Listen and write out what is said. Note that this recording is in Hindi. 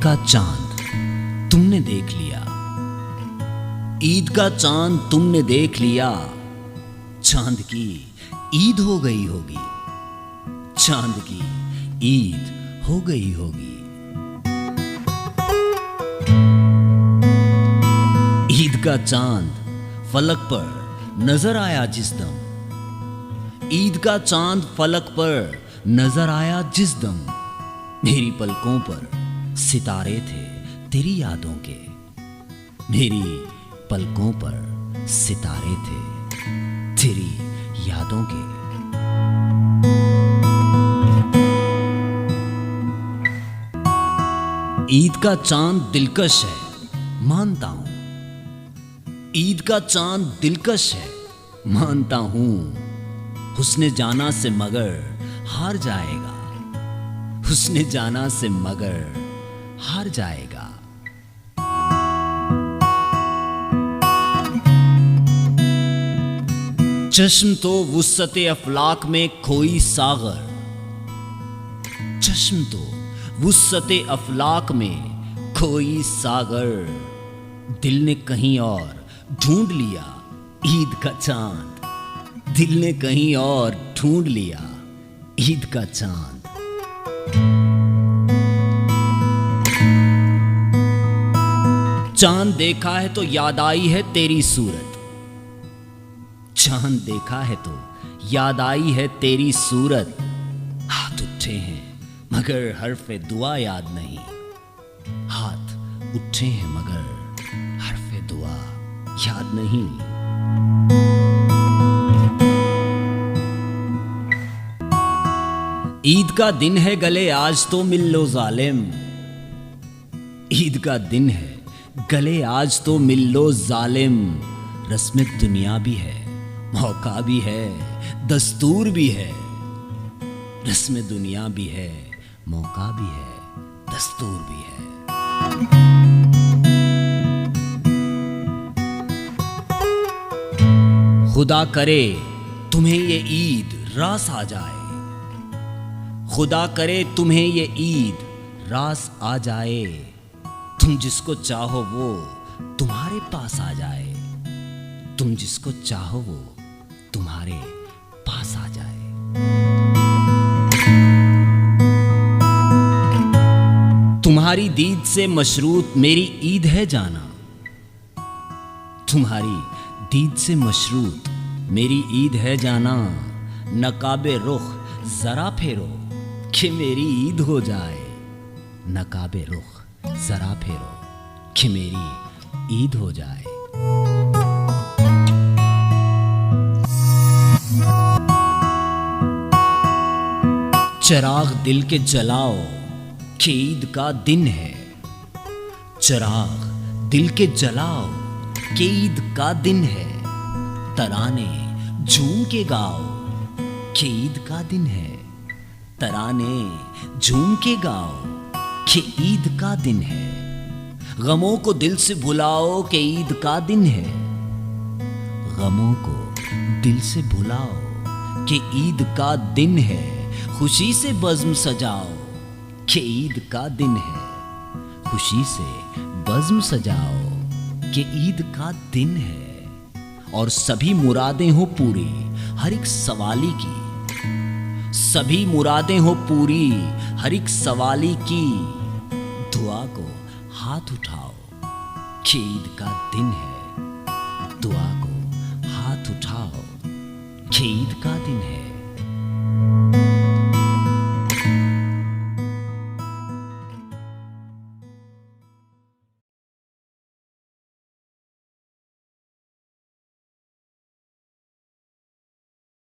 का चांद तुमने देख लिया, ईद का चांद तुमने देख लिया। चांद की ईद हो गई होगी, चांद की ईद हो गई होगी। ईद का चांद फलक पर नजर आया जिस दम, ईद का चांद फलक पर नजर आया जिस दम, मेरी पलकों पर सितारे थे तेरी यादों के, मेरी पलकों पर सितारे थे तेरी यादों के। ईद का चांद दिलकश है मानता हूं, ईद का चांद दिलकश है मानता हूं। हुस्ने जाना से मगर हार जाएगा, हुस्ने जाना से मगर हार जाएगा। चश्म तो वुस्सते अफलाक में खोई सागर, चश्म तो वुस्सते अफलाक में खोई सागर। दिल ने कहीं और ढूंढ लिया ईद का चांद, दिल ने कहीं और ढूंढ लिया ईद का चांद। चांद देखा है तो याद आई है तेरी सूरत, चांद देखा है तो याद आई है तेरी सूरत। हाथ उठे हैं मगर हर्फ़े दुआ याद नहीं, हाथ उठे हैं मगर हर्फ़े दुआ याद नहीं। ईद का दिन है गले आज तो मिल लो जालिम, ईद का दिन है गले आज तो मिल लो जालिम। रस्म दुनिया भी है, मौका भी है, दस्तूर भी है। रस्म दुनिया भी है, मौका भी है, दस्तूर भी है। खुदा करे तुम्हें ये ईद रास आ जाए, खुदा करे तुम्हें ये ईद रास आ जाए। तुम जिसको चाहो वो तुम्हारे पास आ जाए, तुम जिसको चाहो वो तुम्हारे पास आ जाए। तुम्हारी दीद से मशरूत मेरी ईद है जाना, तुम्हारी दीद से मशरूत मेरी ईद है जाना। नकाबे रुख जरा फेरो कि मेरी ईद हो जाए, नकाबे रुख जरा फेरो कि मेरी ईद हो जाए। चिराग दिल के जलाओ कि ईद का दिन है, चिराग दिल के जलाओ कि ईद का दिन है। तराने झूम के गाओ कि ईद का दिन है, तराने झूम के गाओ कि ईद का दिन है। गमों को दिल से भुलाओ कि ईद का दिन है, गमों को दिल से भुलाओ कि ईद का दिन है। खुशी से बज़्म सजाओ कि ईद का दिन है, खुशी से बज़्म सजाओ कि ईद का दिन है। और सभी मुरादें हो पूरी हर एक सवाली की, सभी मुरादें हो पूरी हर एक सवाली की। दुआ को हाथ उठाओ कि ईद का दिन है, दुआ को हाथ उठाओ कि ईद का दिन है।